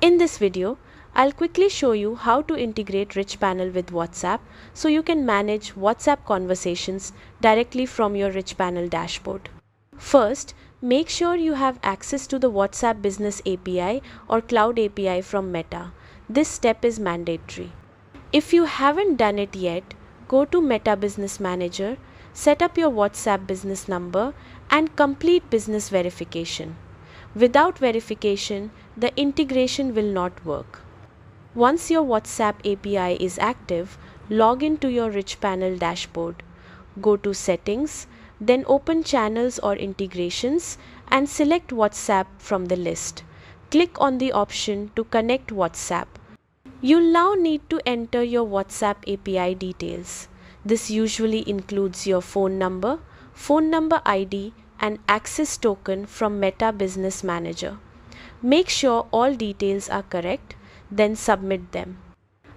In this video, I'll quickly show you how to integrate Richpanel with WhatsApp so you can manage WhatsApp conversations directly from your Richpanel dashboard. First, make sure you have access to the WhatsApp Business API or Cloud API from Meta. This step is mandatory. If you haven't done it yet, go to Meta Business Manager, set up your WhatsApp business number, and complete business verification. Without verification, the integration will not work. Once your WhatsApp API is active, log into your Richpanel dashboard. Go to Settings, then open Channels or Integrations and select WhatsApp from the list. Click on the option to connect WhatsApp. You'll now need to enter your WhatsApp API details. This usually includes your phone number ID, and access token from Meta Business Manager. Make sure all details are correct, then submit them.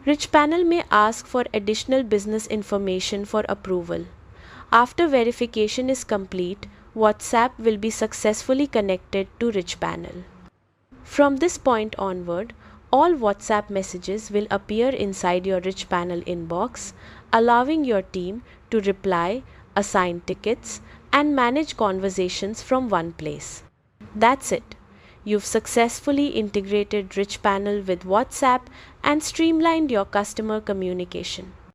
Richpanel may ask for additional business information for approval. After verification is complete, WhatsApp will be successfully connected to Richpanel. From this point onward, all WhatsApp messages will appear inside your Richpanel inbox, allowing your team to reply, assign tickets, and manage conversations from one place. That's it. You've successfully integrated Richpanel with WhatsApp and streamlined your customer communication.